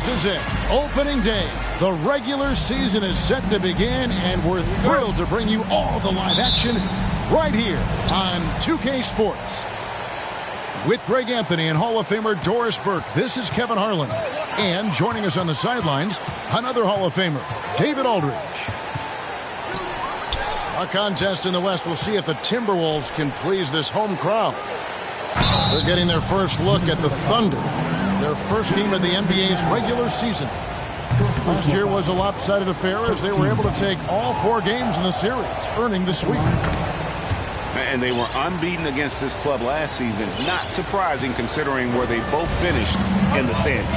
This is it. Opening day. The regular season is set to begin, and we're thrilled to bring you all the live action right here on 2K Sports. With Greg Anthony and Hall of Famer Doris Burke, this is Kevin Harlan. And joining us on the sidelines, another Hall of Famer, David Aldridge. A contest in the West. We'll see if the Timberwolves can please this home crowd. They're getting their first look at the Thunder. Their first game of the NBA's regular season. Last year was a lopsided affair as they were able to take all 4 games in the series, earning the sweep. And they were unbeaten against this club last season. Not surprising considering where they both finished in the standings.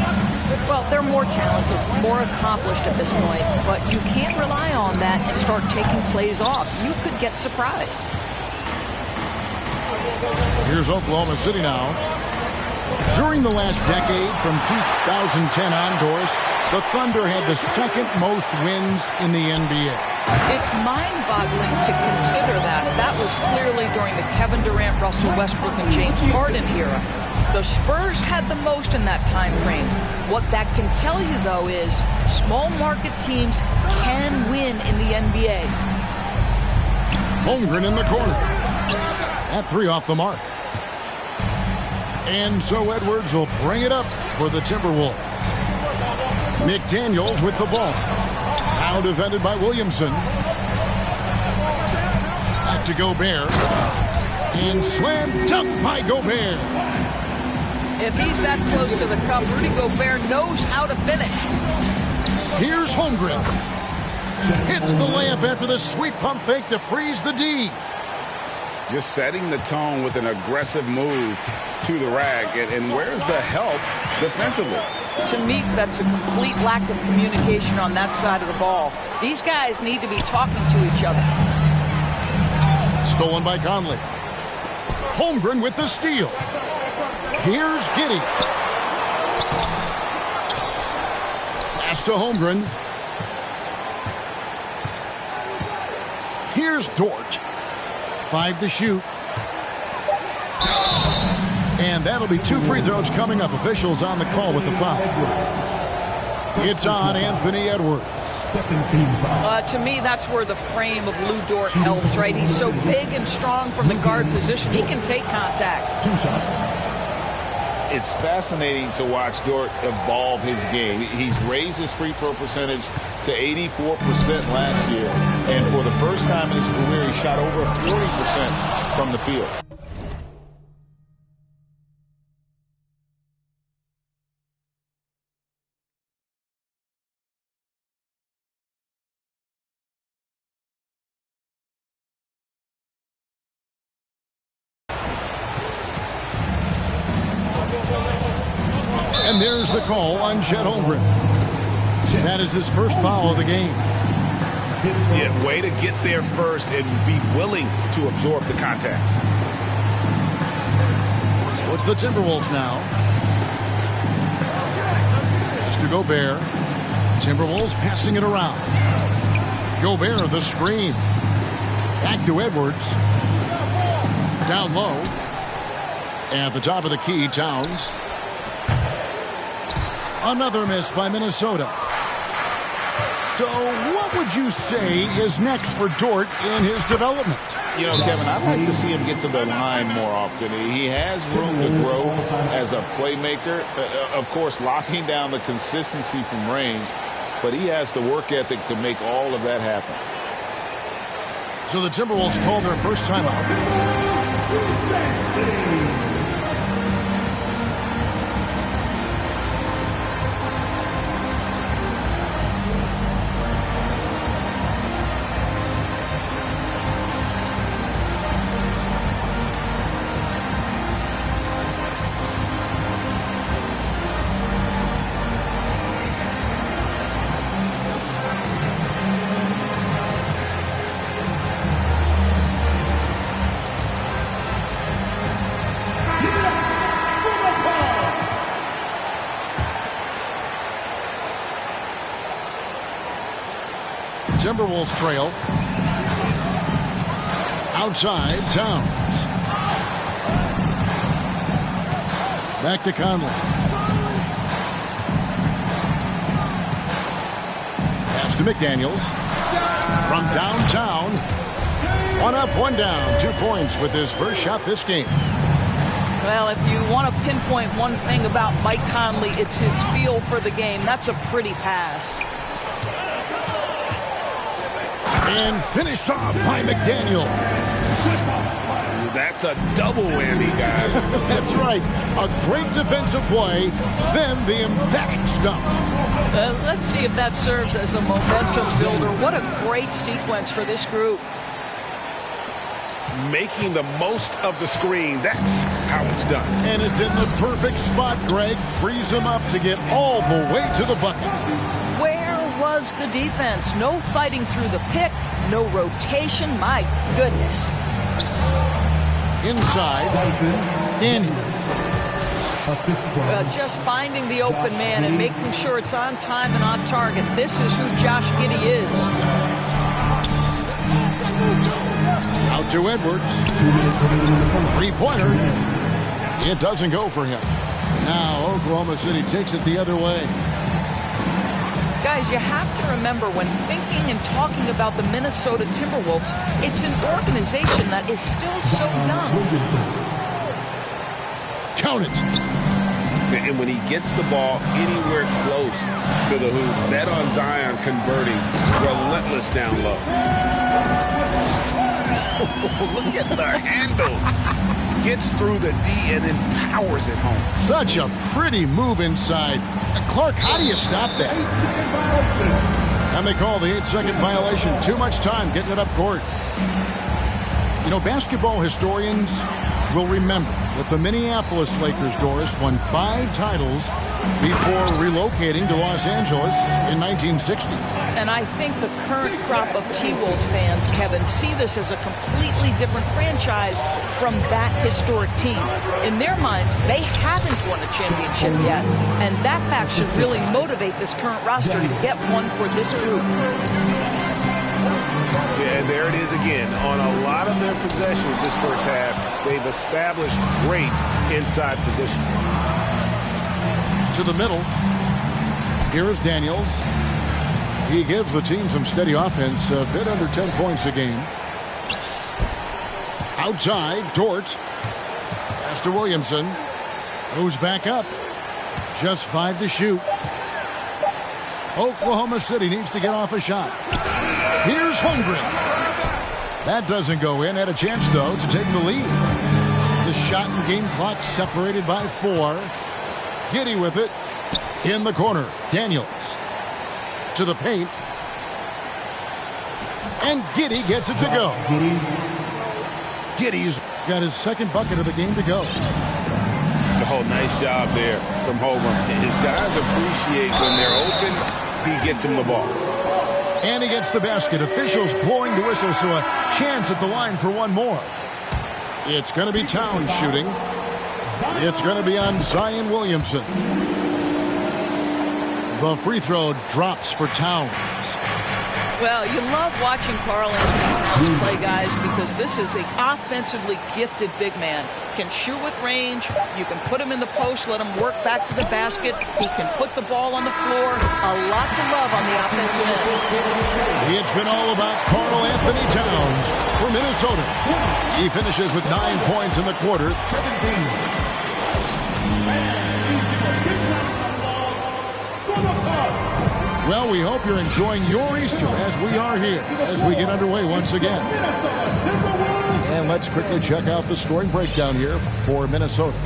Well, they're more talented, more accomplished at this point, but you can't rely on that and start taking plays off. You could get surprised. Here's Oklahoma City now. During the last decade, from 2010 on, Doris, the Thunder had the second most wins in the NBA. It's mind-boggling to consider that. That was clearly during the Kevin Durant, Russell Westbrook, and James Harden era. The Spurs had the most in that time frame. What that can tell you, though, is small market teams can win in the NBA. Holmgren in the corner. That 3 off the mark. And so Edwards will bring it up for the Timberwolves. McDaniels with the ball. Now defended by Williamson. Back to Gobert. And slam dunk by Gobert. If he's that close to the cup, Rudy Gobert knows how to finish. Here's Holmgren. Hits the layup after the sweet pump fake to freeze the D. Just setting the tone with an aggressive move to the rack. And where's the help defensively? To me, that's a complete lack of communication on that side of the ball. These guys need to be talking to each other. Stolen by Conley. Holmgren with the steal. Here's Giddey. Pass to Holmgren. Here's Dort. 5 to shoot. And that'll be 2 free throws coming up. Officials on the call with the foul. It's on Anthony Edwards. To me, that's where the frame of Lou Dort helps, right? He's so big and strong from the guard position. He can take contact. It's fascinating to watch Dort evolve his game. He's raised his free throw percentage to 84% last year. And for the first time in his career, he shot over 40% from the field. And there's the call on Chet Holmgren. That is his first foul of the game. Yeah, way to get there first and be willing to absorb the contact. So it's the Timberwolves now. Pass to Gobert. Timberwolves passing it around. Gobert, the screen. Back to Edwards. Down low. At the top of the key, Towns. Another miss by Minnesota. So what would you say is next for Dort in his development? You know, Kevin, I'd like to see him get to the line more often. He has room to grow as a playmaker. Of course, locking down the consistency from range, but he has the work ethic to make all of that happen. So the Timberwolves call their first timeout. Timberwolves trail. Outside, Towns. Back to Conley. Pass to McDaniels. From downtown. 1 up, 1 down. 2 points with his first shot this game. Well, if you want to pinpoint one thing about Mike Conley, it's his feel for the game. That's a pretty pass. And finished off by McDaniel. That's a double whammy, guys. That's right. A great defensive play, then the emphatic stuff. Let's see if that serves as a momentum builder. What a great sequence for this group. Making the most of the screen. That's how it's done. And it's in the perfect spot, Greg. Frees him up to get all the way to the bucket. Where was the defense? No fighting through the pick. No rotation. My goodness. Inside, Daniels. Just finding the open man and making sure it's on time and on target. This is who Josh Giddey is. Out to Edwards. 3-pointer. It doesn't go for him. Now Oklahoma City takes it the other way. Guys, you have to remember when thinking and talking about the Minnesota Timberwolves, it's an organization that is still so young. Count it. And when he gets the ball anywhere close to the hoop, bet on Zion converting. Relentless down low. Look at the handles. Gets through the D and then powers it home. Such a pretty move inside. Clark, how do you stop that? And they call the 8-second violation. Too much time getting it up court. You know, basketball historians will remember that the Minneapolis Lakers, Doris, won 5 titles before relocating to Los Angeles in 1960. And I think the current crop of T-Wolves fans, Kevin, see this as a completely different franchise from that historic team. In their minds, they haven't won a championship yet. And that fact should really motivate this current roster to get one for this group. Yeah, there it is again. On a lot of their possessions this first half, they've established great inside position. To the middle. Here is Daniels. He gives the team some steady offense, a bit under 10 points a game. Outside, Dort. Pass to Williamson. Goes back up. Just 5 to shoot. Oklahoma City needs to get off a shot. Here's Holmgren. That doesn't go in. Had a chance, though, to take the lead. The shot and game clock separated by 4. Giddey with it. In the corner. Daniels. To the paint. And Giddey gets it to go. Giddey's got his second bucket of the game to go. Oh, nice job there from Holmgren. His guys appreciate when they're open, he gets them the ball. And he gets the basket. Officials blowing the whistle, so a chance at the line for one more. It's going to be Towns shooting. It's going to be on Zion Williamson. The free throw drops for Towns. Well, you love watching Karl-Anthony Towns play, guys, because this is an offensively gifted big man. Can shoot with range. You can put him in the post, let him work back to the basket. He can put the ball on the floor. A lot to love on the offensive end. It's been all about Karl-Anthony Towns for Minnesota. He finishes with 9 points in the quarter. Well, we hope you're enjoying your Easter as we are here, as we get underway once again. And let's quickly check out the scoring breakdown here for Minnesota.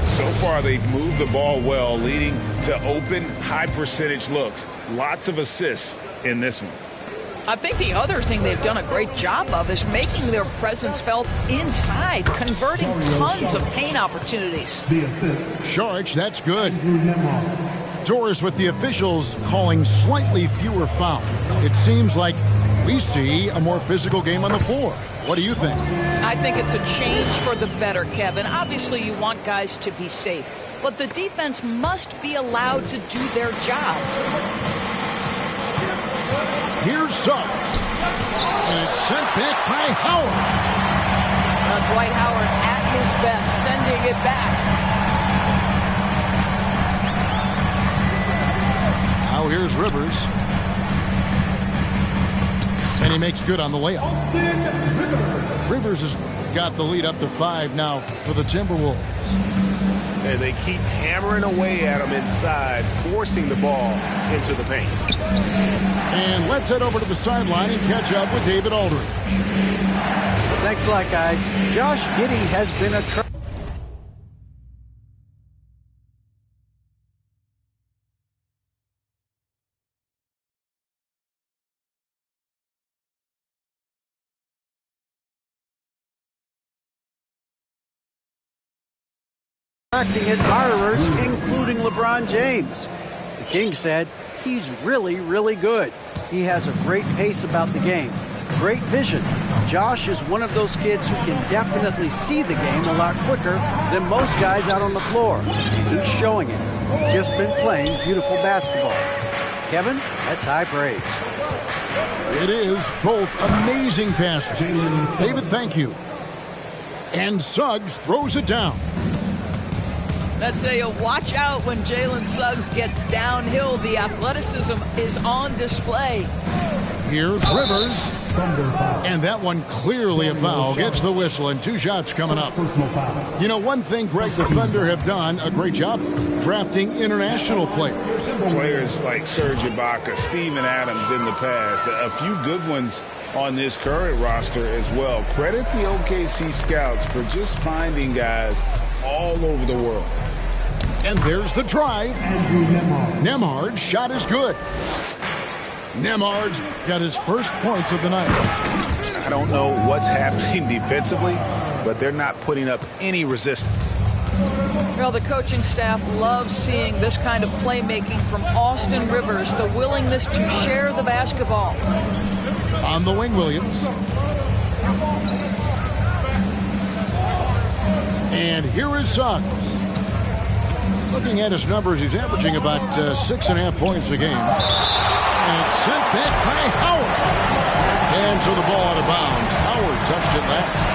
So far, they've moved the ball well, leading to open, high-percentage looks. Lots of assists in this one. I think the other thing they've done a great job of is making their presence felt inside, converting tons of paint opportunities. Sharch, that's good. Doris with the officials calling slightly fewer fouls. It seems like we see a more physical game on the floor. What do you think? I think it's a change for the better, Kevin. Obviously, you want guys to be safe, but the defense must be allowed to do their job. Here's Suggs. And it's sent back by Howard. Dwight Howard at his best, sending it back. Now here's Rivers. And he makes good on the layup. Rivers has got the lead up to 5 now for the Timberwolves. And they keep hammering away at him inside, forcing the ball into the paint. And let's head over to the sideline and catch up with David Aldridge. Thanks a lot, guys. Josh Giddey has been attracting admirers, including LeBron James. The King said he's really, really good. He has a great pace about the game, great vision. Josh is one of those kids who can definitely see the game a lot quicker than most guys out on the floor. And he's showing it. Just been playing beautiful basketball. Kevin, that's high praise. It is both amazing passes. David, thank you. And Suggs throws it down. I tell you, watch out when Jalen Suggs gets downhill. The athleticism is on display. Here's Rivers. And that one clearly a foul. Gets the whistle and 2 shots coming up. You know, one thing, Greg, the Thunder have done a great job drafting international players. Players like Serge Ibaka, Steven Adams in the past. A few good ones on this current roster as well. Credit the OKC scouts for just finding guys all over the world. And there's the drive. Nembhard's shot is good. Nembhard's got his first points of the night. I don't know what's happening defensively, but they're not putting up any resistance. Well, the coaching staff loves seeing this kind of playmaking from Austin Rivers, the willingness to share the basketball. On the wing, Williams. And here is Suggs. Looking at his numbers, he's averaging about 6.5 points a game. And it's sent back by Howard. And so the ball out of bounds. Howard touched it last.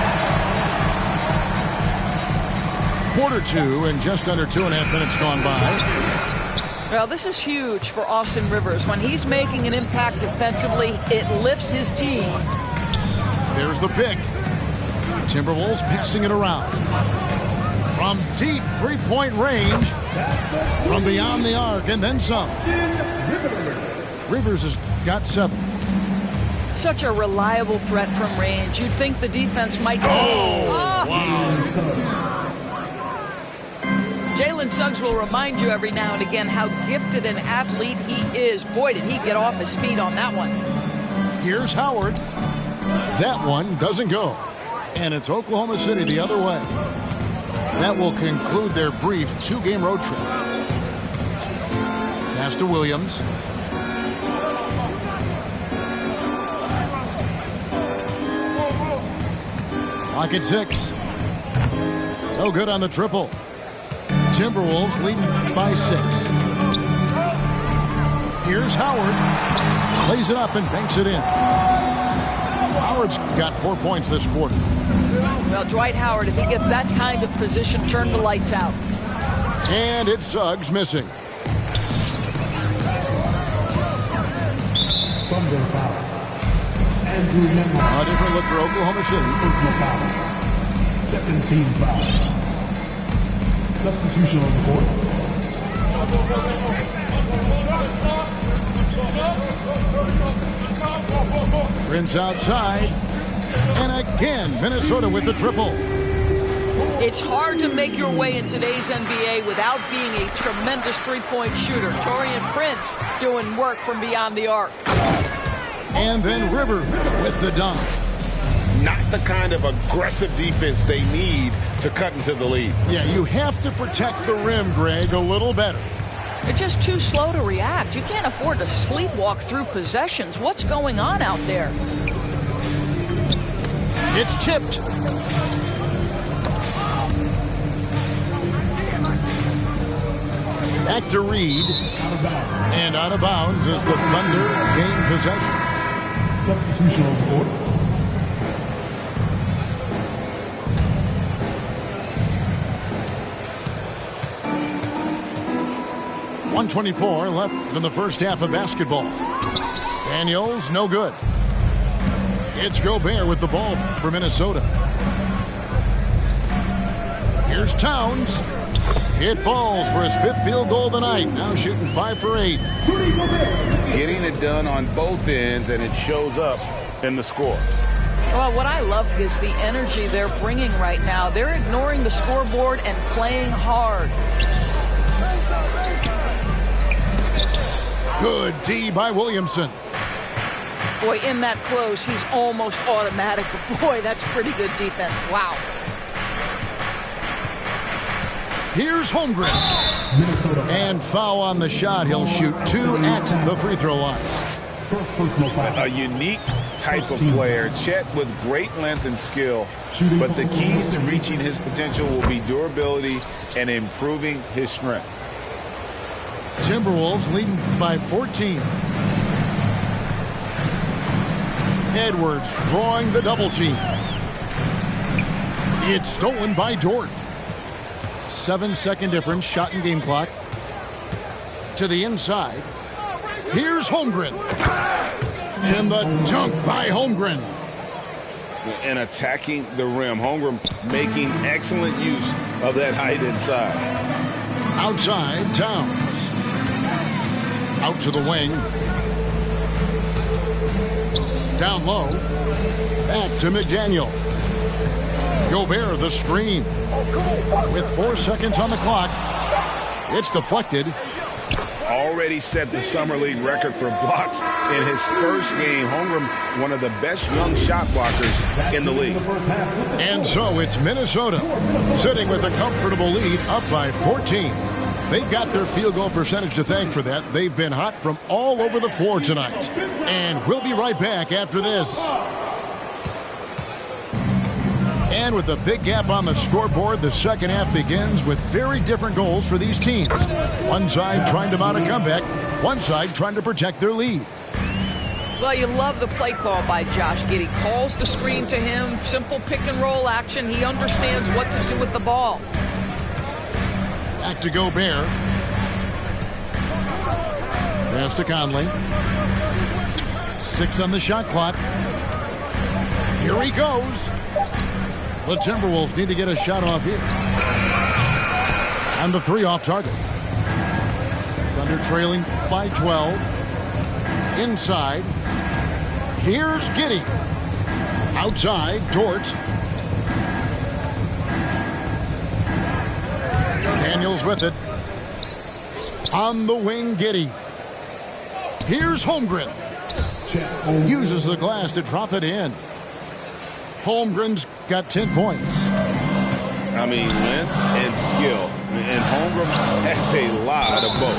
Quarter 2 and just under 2.5 minutes gone by. Well, this is huge for Austin Rivers. When he's making an impact defensively, it lifts his team. There's the pick. Timberwolves passing it around. From deep three-point range. From beyond the arc and then some. Rivers has got 7. Such a reliable threat from range. You'd think the defense might... Jalen Suggs will remind you every now and again how gifted an athlete he is. Boy, did he get off his feet on that one. Here's Howard. That one doesn't go. And it's Oklahoma City the other way. That will conclude their brief 2-game road trip. Pass to Williams. Lock at 6. No good on the triple. Timberwolves leading by 6. Here's Howard. Plays it up and banks it in. Howard's got 4 points this quarter. Well, Dwight Howard, if he gets that kind of position, turn the lights out. And it's Suggs missing. A different look for Oklahoma City. Second team foul. Substitution on the court. Prince outside. And again, Minnesota with the triple. It's hard to make your way in today's NBA without being a tremendous three-point shooter. Taurean Prince doing work from beyond the arc. And then Rivers with the dunk. Not the kind of aggressive defense they need to cut into the lead. Yeah, you have to protect the rim, Greg, a little better. They're just too slow to react. You can't afford to sleepwalk through possessions. What's going on out there? It's tipped. Back to Reed. And out of bounds as the Thunder gain possession. Substitution on the board. .124 left in the first half of basketball. Daniels, no good. It's Gobert with the ball for Minnesota. Here's Towns. It falls for his 5th field goal of the night. Now shooting 5 for 8. Getting it done on both ends, and it shows up in the score. Well, what I love is the energy they're bringing right now. They're ignoring the scoreboard and playing hard. Good D by Williamson. Boy, in that close, he's almost automatic. Boy, that's pretty good defense. Wow. Here's Holmgren. And foul on the shot. He'll shoot 2 at the free throw line. First personal foul. A unique type of player. Chet with great length and skill. But the keys to reaching his potential will be durability and improving his strength. Timberwolves leading by 14. Edwards drawing the double team. It's stolen by Dort. 7-second difference, shot and game clock. To the inside. Here's Holmgren. And the dunk by Holmgren. And attacking the rim. Holmgren making excellent use of that height inside. Outside, Towns. Out to the wing. Down low. Back to McDaniel. Gobert the screen. With 4 seconds on the clock. It's deflected. Already set the summer league record for blocks in his first game. Holmgren, one of the best young shot blockers in the league. And so it's Minnesota sitting with a comfortable lead up by 14. They've got their field goal percentage to thank for that. They've been hot from all over the floor tonight. And we'll be right back after this. And with a big gap on the scoreboard, the second half begins with very different goals for these teams. One side trying to mount a comeback, one side trying to protect their lead. Well, you love the play call by Josh Giddey. Calls the screen to him, simple pick and roll action. He understands what to do with the ball. Back to Gobert. Pass to Conley. 6 on the shot clock. Here he goes. The Timberwolves need to get a shot off here. And the 3 off target. Thunder trailing by 12. Inside. Here's Giddey. Outside, Dort. Daniels with it. On the wing, Giddey. Here's Holmgren. Uses the glass to drop it in. Holmgren's got 10 points. I mean, length and skill. And Holmgren has a lot of both.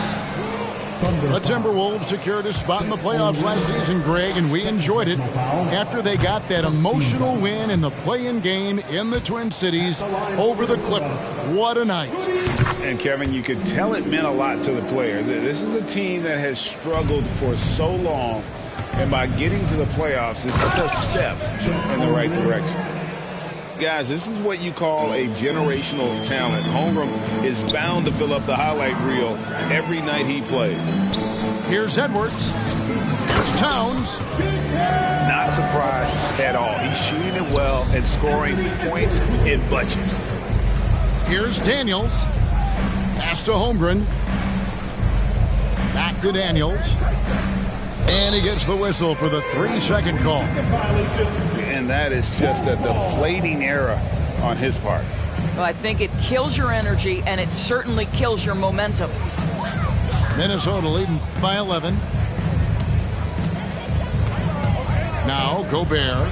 The Timberwolves secured a spot in the playoffs last season, Greg, and we enjoyed it after they got that emotional win in the play-in game in the Twin Cities over the Clippers. What a night. And, Kevin, you could tell it meant a lot to the players. This is a team that has struggled for so long, and by getting to the playoffs, it's a step in the right direction. Guys, this is what you call a generational talent. Holmgren is bound to fill up the highlight reel every night he plays. Here's Edwards. Here's Towns. Not surprised at all. He's shooting it well and scoring points in bunches. Here's Daniels. Pass to Holmgren. Back to Daniels. And he gets the whistle for the 3-second call. And that is just a deflating error on his part. Well, I think it kills your energy, and it certainly kills your momentum. Minnesota leading by 11. Now Gobert.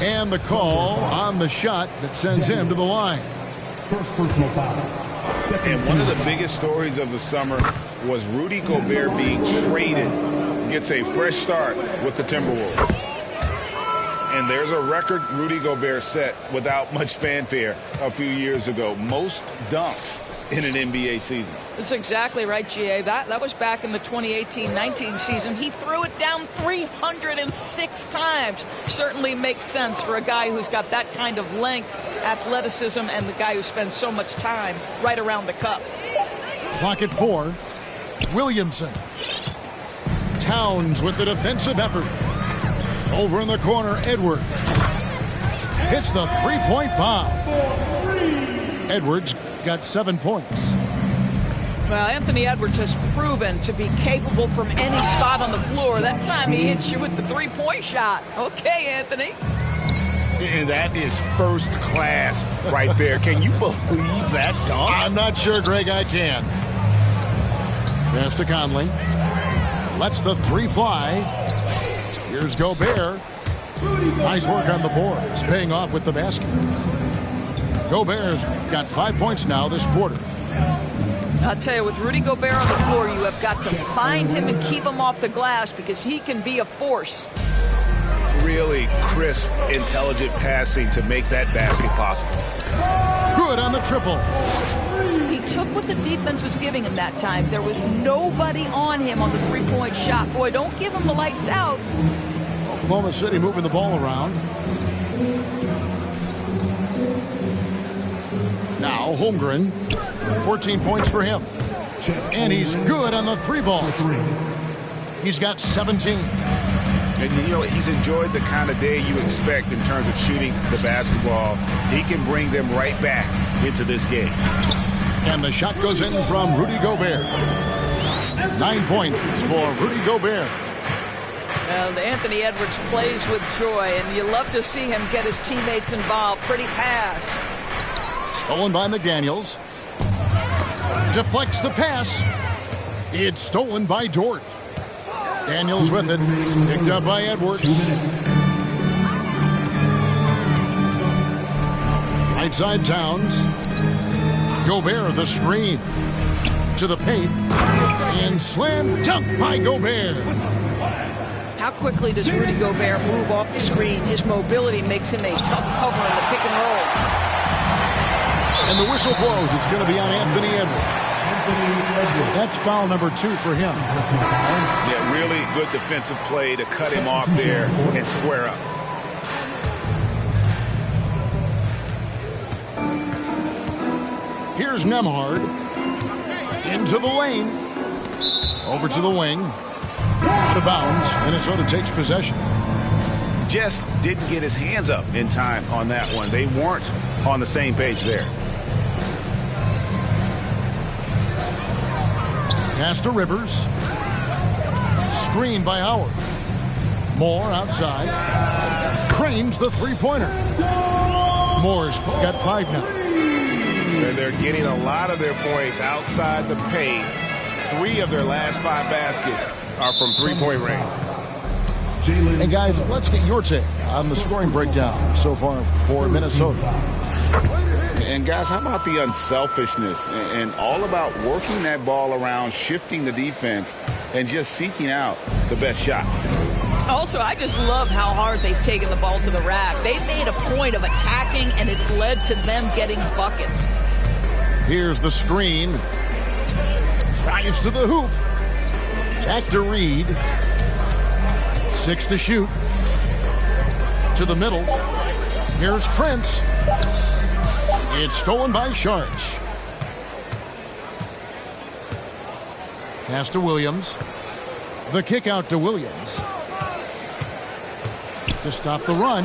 And the call on the shot that sends him to the line. First personal foul. And one of the biggest stories of the summer was Rudy Gobert being traded. Gets a fresh start with the Timberwolves. And there's a record Rudy Gobert set without much fanfare a few years ago. Most dunks in an NBA season. That's exactly right, GA. That was back in the 2018-19 season. He threw it down 306 times. Certainly makes sense for a guy who's got that kind of length, athleticism, and the guy who spends so much time right around the cup. Clock at 4. Williamson. Towns with the defensive effort. Over in the corner, Edwards. Hits the three-point bomb. Edwards got 7 points. Well, Anthony Edwards has proven to be capable from any spot on the floor. That time he hits you with the three-point shot. Okay, Anthony. And that is first class right there. Can you believe that dunk? I'm not sure, Greg, I can. Pass to Conley. Lets the three fly. Here's Gobert. Nice work on the boards, paying off with the basket. Gobert's got 5 points now this quarter. I'll tell you, with Rudy Gobert on the floor, you have got to find him and keep him off the glass because he can be a force. Really crisp, intelligent passing to make that basket possible. Good on the triple. He took what the defense was giving him that time. There was nobody on him on the three-point shot. Boy, don't give him the lights out. Oklahoma City moving the ball around. Now Holmgren, 14 points for him. And he's good on the three ball. He's got 17. And, you know, he's enjoyed the kind of day you expect in terms of shooting the basketball. He can bring them right back into this game. And the shot goes in from Rudy Gobert. 9 points for Rudy Gobert. And Anthony Edwards plays with joy, and you love to see him get his teammates involved. Pretty pass. Stolen by McDaniels. Deflects the pass. It's stolen by Dort. Daniels with it. Picked up by Edwards. Right side Towns. Gobert the screen. To the paint. And slam dunk by Gobert. How quickly does Rudy Gobert move off the screen? His mobility makes him a tough cover in the pick and roll. And the whistle blows. It's going to be on Anthony Edwards. That's foul number 2 for him. Yeah, really good defensive play to cut him off there and square up. Here's Nembhard. Into the lane. Over to the wing. Out of bounds. Minnesota takes possession. Just didn't get his hands up in time on that one. They weren't on the same page there. Pass to Rivers. Screen by Howard. Moore outside. Cranes the three-pointer. Moore's got 5 now. And they're getting a lot of their points outside the paint. 3 of their last 5 baskets are from three-point range. And guys, let's get your take on the scoring breakdown so far for Minnesota. And guys, how about the unselfishness and all about working that ball around, shifting the defense, and just seeking out the best shot. Also, I just love how hard they've taken the ball to the rack. They've made a point of attacking, and it's led to them getting buckets. Here's the screen. Drives to the hoop. Back to Reed. 6 to shoot. To the middle. Here's Prince. It's stolen by Sharch. Pass to Williams. The kick out to Williams. To stop the run.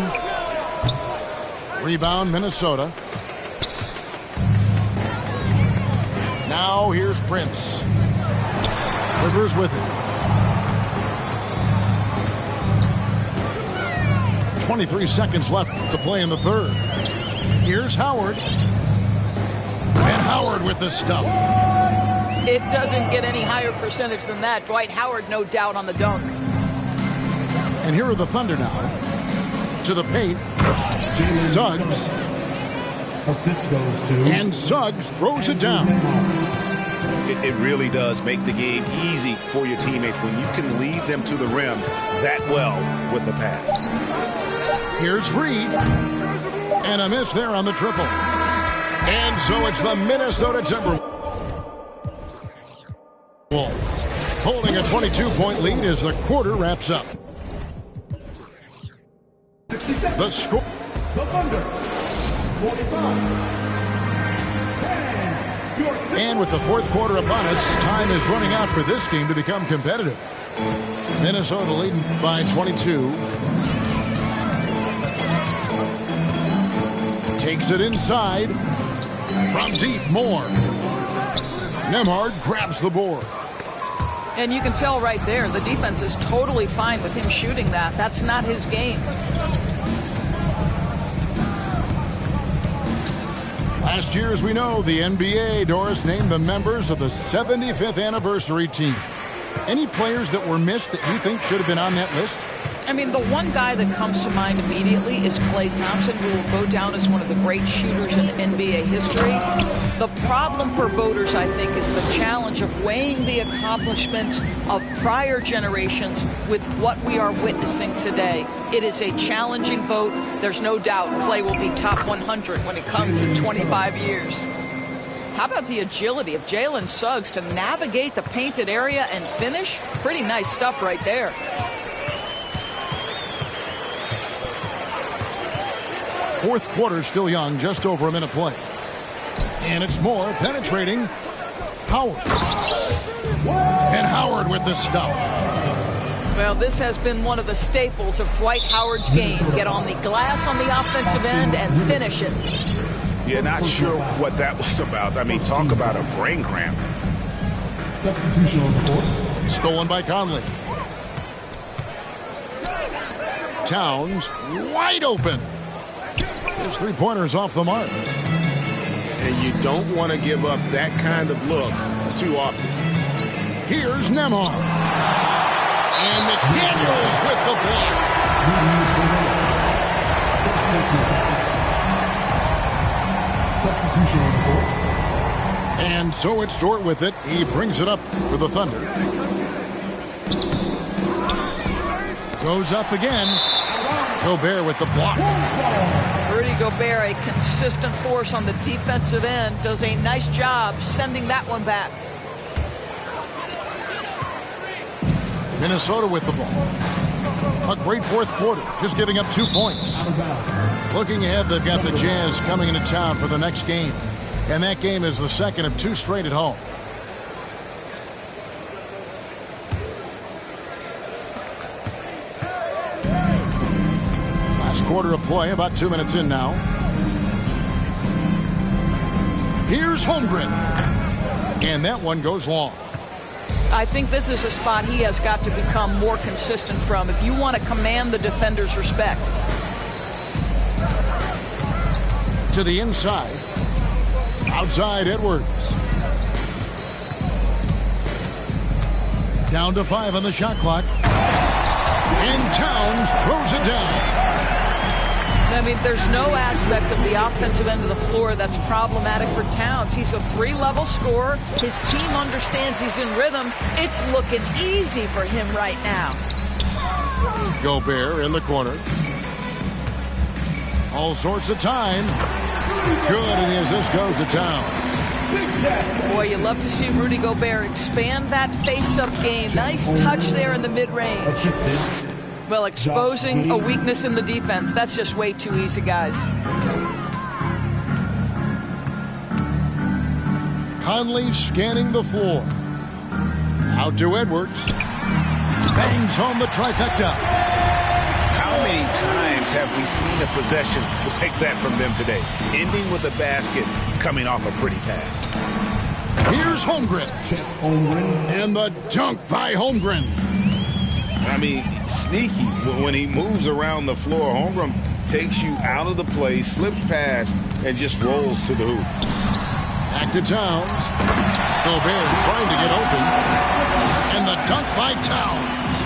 Rebound Minnesota. Now here's Prince. Rivers with it. 23 seconds left to play in the third. Here's Howard. And Howard with the stuff. It doesn't get any higher percentage than that. Dwight Howard, no doubt, on the dunk. And here are the Thunder now. To the paint. Suggs. Assist goes to. And Suggs throws it down. It really does make the game easy for your teammates when you can lead them to the rim that well with the pass. Here's Reed. And a miss there on the triple. And so it's the Minnesota Timberwolves holding a 22-point lead as the quarter wraps up. The score. The Thunder, 45. And with the fourth quarter upon us, time is running out for this game to become competitive. Minnesota leading by 22. Takes it inside. From deep, Moore. Nembhard grabs the board. And you can tell right there, the defense is totally fine with him shooting that. That's not his game. Last year, as we know, the NBA, Doris, named the members of the 75th anniversary team. Any players that were missed that you think should have been on that list? I mean, the one guy that comes to mind immediately is Klay Thompson, who will go down as one of the great shooters in NBA history. The problem for voters, I think, is the challenge of weighing the accomplishments of prior generations with what we are witnessing today. It is a challenging vote. There's no doubt Klay will be top 100 when it comes in 25 years. How about the agility of Jalen Suggs to navigate the painted area and finish? Pretty nice stuff right there. Fourth quarter still young, just over a minute play. And it's Moore penetrating. Howard. And Howard with the stuff. Well, this has been one of the staples of Dwight Howard's game. Get on the glass on the offensive end and finish it. Yeah, not sure what that was about. I mean, talk about a brain cramp. Substitution on the court. Stolen by Conley. Towns wide open. His three-pointers off the mark. And you don't want to give up that kind of look too often. Here's Nembhard. And McDaniels with the block. Substitution on the court. And so it's Dort with it. He brings it up for the Thunder. Goes up again. Gobert with the block. Rudy Gobert, a consistent force on the defensive end, does a nice job sending that one back. Minnesota with the ball. A great fourth quarter, just giving up 2 points. Looking ahead, they've got the Jazz coming into town for the next game. And that game is the second of 2 straight at home. Last quarter of play, about 2 minutes in now. Here's Holmgren. And that one goes long. I think this is a spot he has got to become more consistent from if you want to command the defender's respect. To the inside. Outside Edwards. Down to 5 on the shot clock. And Towns throws it down. I mean, there's no aspect of the offensive end of the floor that's problematic for Towns. He's a 3-level scorer. His team understands he's in rhythm. It's looking easy for him right now. Gobert in the corner. All sorts of time. Good, and as this goes to Towns. Boy, you love to see Rudy Gobert expand that face-up game. Nice touch there in the mid-range. Well, exposing a weakness in the defense, that's just way too easy, guys. Conley scanning the floor. Out to Edwards. Bangs home the trifecta. How many times have we seen a possession like that from them today? Ending with a basket, coming off a pretty pass. Here's Holmgren. And the dunk by Holmgren. I mean, sneaky. When he moves around the floor, Holmgren takes you out of the play, slips past, and just rolls to the hoop. Back to Towns. Gobert trying to get open. And the dunk by Towns.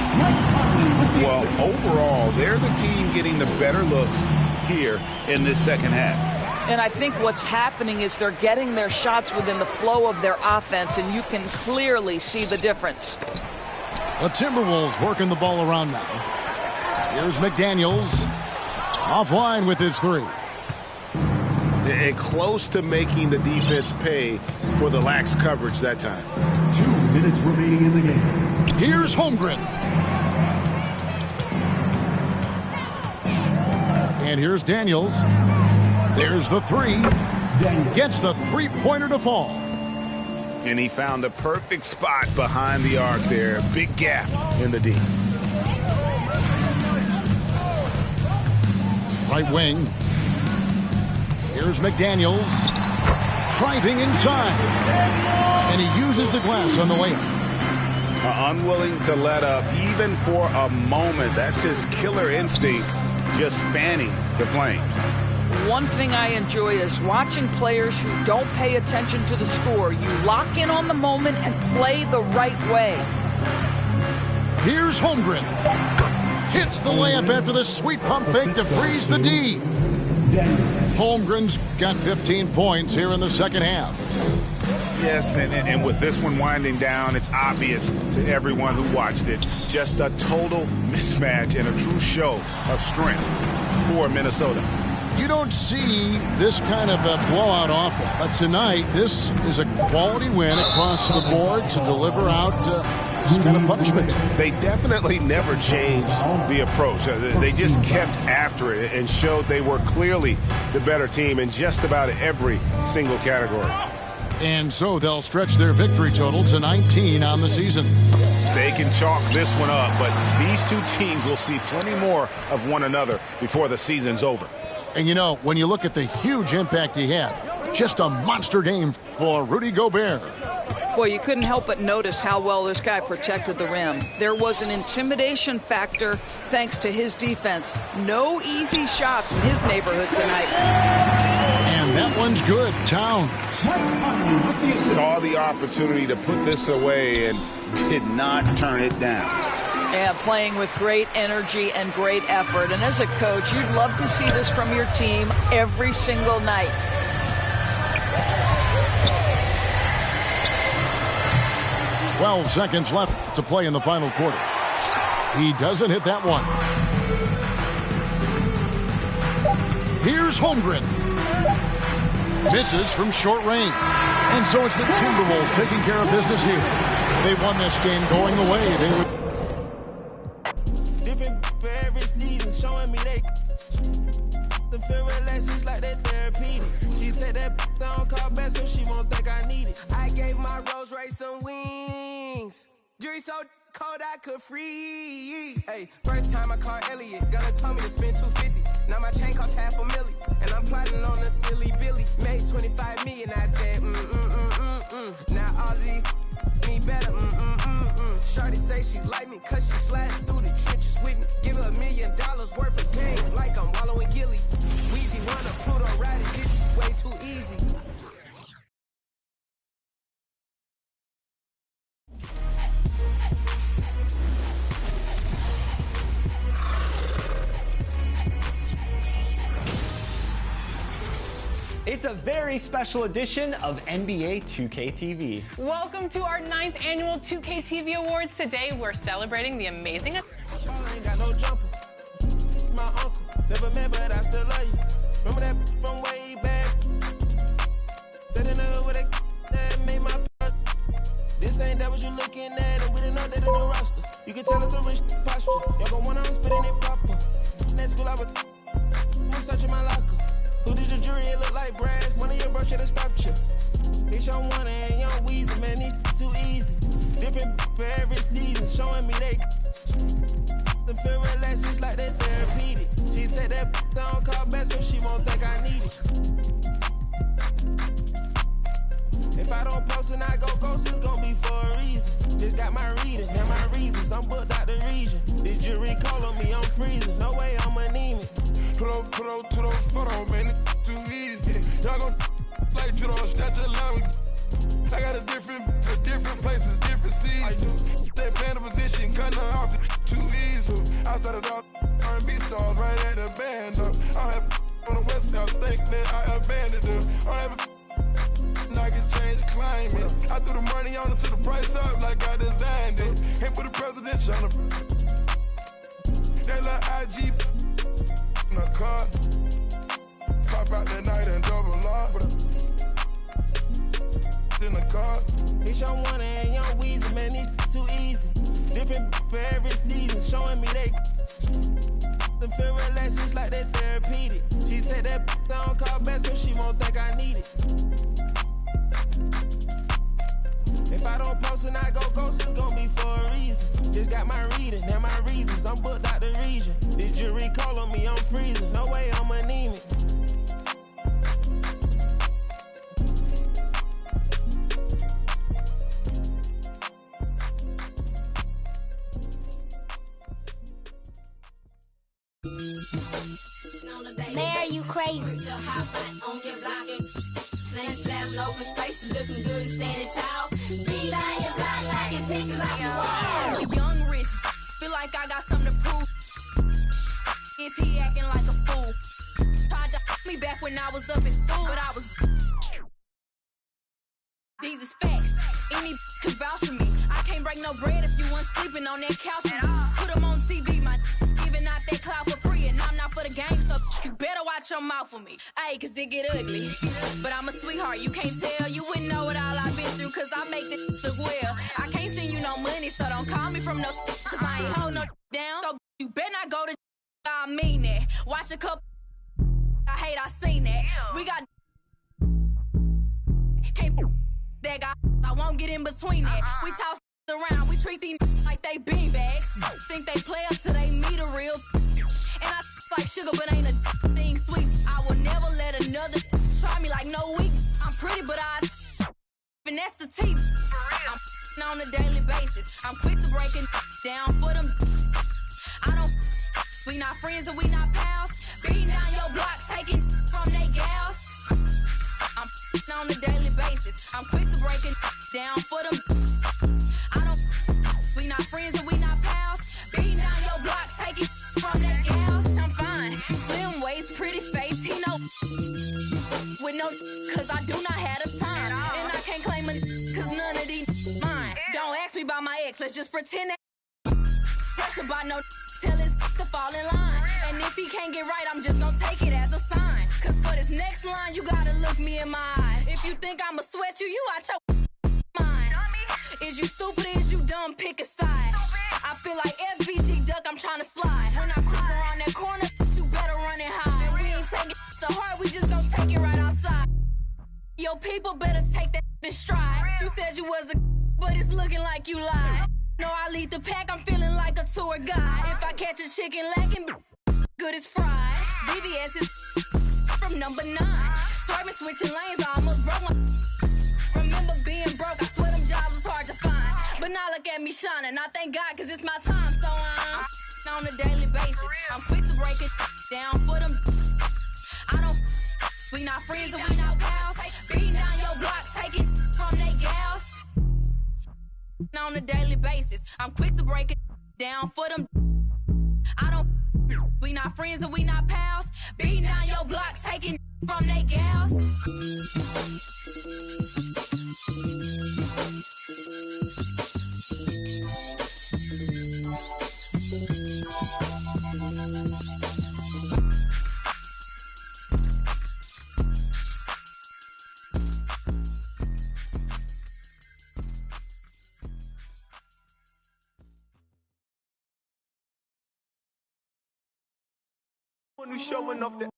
Well, overall, they're the team getting the better looks here in this second half. And I think what's happening is they're getting their shots within the flow of their offense, and you can clearly see the difference. The Timberwolves working the ball around now. Here's McDaniels. Offline with his three. And close to making the defense pay for the lax coverage that time. 2 minutes remaining in the game. Here's Holmgren. And here's Daniels. There's the three. Gets the three-pointer to fall. And he found the perfect spot behind the arc there. Big gap in the D. Right wing. Here's McDaniels. Driving inside. And he uses the glass on the layup. Unwilling to let up even for a moment. That's his killer instinct, just fanning the flames. One thing I enjoy is watching players who don't pay attention to the score. You lock in on the moment and play the right way. Here's Holmgren. Hits the layup after the sweet pump fake to freeze the D. Holmgren's got 15 points here in the second half. Yes, and with this one winding down, it's obvious to everyone who watched it. Just a total mismatch and a true show of strength for Minnesota. You don't see this kind of a blowout often, but tonight this is a quality win across the board to deliver out this kind of punishment. They definitely never changed the approach. They just kept after it and showed they were clearly the better team in just about every single category. And so they'll stretch their victory total to 19 on the season. They can chalk this one up, but these two teams will see plenty more of one another before the season's over. And you know, when you look at the huge impact he had, just a monster game for Rudy Gobert. Boy, you couldn't help but notice how well this guy protected the rim. There was an intimidation factor thanks to his defense. No easy shots in his neighborhood tonight. And that one's good. Towns saw the opportunity to put this away and did not turn it down. Yeah, playing with great energy and great effort. And as a coach, you'd love to see this from your team every single night. – 12 seconds left to play in the final quarter. He doesn't hit that one. Here's Holmgren. Misses from short range. And so it's the Timberwolves taking care of business here. They won this game going away. They were showing me they the feel relaxes like that therapeutic. She take that down, call back so she won't think I need it. I gave my Rolls Royce some wings. Jury so cold I could freeze. Hey, first time I called Elliot, gonna tell me to spend $250. Now my chain costs $500,000, and I'm plotting on a silly Billy. Made $25 million, I said Now all of these me better, Shorty say she like me cause she sliding through the trenches with me. Give her $1 million worth of game like I'm wallowing Gilly. Weezy wanna Pluto riding, this way too easy. It's a very special edition of NBA 2K TV. Welcome to our 9th annual 2K TV Awards. Today we're celebrating the amazing... I ain't got no jumper. My uncle, never met but I still love you. Remember that from way back? That in the hood with that made my... This ain't that what you looking at, and we didn't know that in the roster. You can tell us a rich posture. Y'all gon' want on spitting it proper. At school I was searching my locker. Who did your jury? It look like brass. One of your bro should have stopped you. It's your one and young Weezy, man, it's too easy. Different for every season, showing me they the feel relaxes like that therapeutic. She take that down, call back so she won't think I need it. If I don't post and I go ghost, it's gonna be for a reason. Just got my reading, and my reasons. I'm booked out the region. This jury call on me, I'm freezing. No way I'm anemic. Put on to the photo, man, it's too easy. Y'all gon' like judo, snatch a line. I got a different places, different seasons. They playing the position, cutting her off, too easy. I started off R&B stars right at the band. I have on the west side, think that I abandoned them. I have I can change climate. I threw the money on it to the price up like I designed it. Ain't put the presidential on the that little IG. in the car. Pop out the night and double lock. In the car. It's your one and young Weezy, man, it's too easy. Different for every season, showing me they them feel relaxed just like that therapeutic. She take that down, call back so she won't think I need it. If I don't post and I go ghost, it's gonna be for a reason. Just got my reading and my reasons. I'm booked out the region. This jury call on me, I'm freezing. No way I'm anemic. Mayor, you crazy. Slam, slam, open space, looking good and standing tall. Be down your block, liking pictures off your wall. A young rich, feel like I got something to prove. If he acting like a fool, tried to me back when I was up in school, but I was. These is facts. Any can vouch for me. I can't break no bread if you weren't sleeping on that couch. Put them on TV, my giving out that clout for free, and I'm not for the game, so you better watch your mouth for me. Ayy, cause it get ugly. But I'm a sweetheart, you can't tell. You wouldn't know what all I've been through, cause I make this look well. I can't send you no money, so don't call me from no, cause I ain't hold no down. So you better not go to I mean that. Watch a couple I hate, I seen that. We got can't that guy, I won't get in between that. We toss around, we treat these like they beanbags. Think they play up till they meet a real. And I like sugar, but ain't a thing sweet. I will never let another try me like no weak. I'm pretty, but I finesse the teeth. I'm on a daily basis. I'm quick to break it down for them. I don't. We not friends and we not pals. Beating down your block, taking from they gals. I'm on a daily basis. I'm quick to break it down for them. I don't. We not friends and we not pals. Beating down your block, taking from they gals. I'm fine. Slim waist, pretty face. He know. With no, cause I do not have the time. And I can't claim it, cause none of these mine. Don't ask me about my ex, let's just pretend that. Pressure by no, tell his to fall in line. And if he can't get right, I'm just gonna take it as a sign. Cause for this next line, you gotta look me in my eyes. If you think I'ma sweat you, you out your mind. Is you stupid, is you dumb, pick a side. I feel like FBG duck, I'm trying to slide. When I creep around that corner, you better run and hide. And we ain't taking it to heart, we just gon' take it right outside. Your people better take that in stride. You said you was a but it's looking like you lied. No, I lead the pack, I'm feeling like a tour guide. If I catch a chicken lacking, good as fried. VVS is from number 9. Swerving, switching lanes, I almost broke my. Remember being broke, I swear them jobs was hard to find. But now look at me shining, I thank God cause it's my time. So I'm on a daily basis. I'm quick to break it down for them. I don't. We not friends and we not pals. Beating down your block, taking from they gals. On a daily basis, I'm quick to break it down for them. I don't. We not friends and we not pals. Beating down your block, taking from they gals. When you showing off the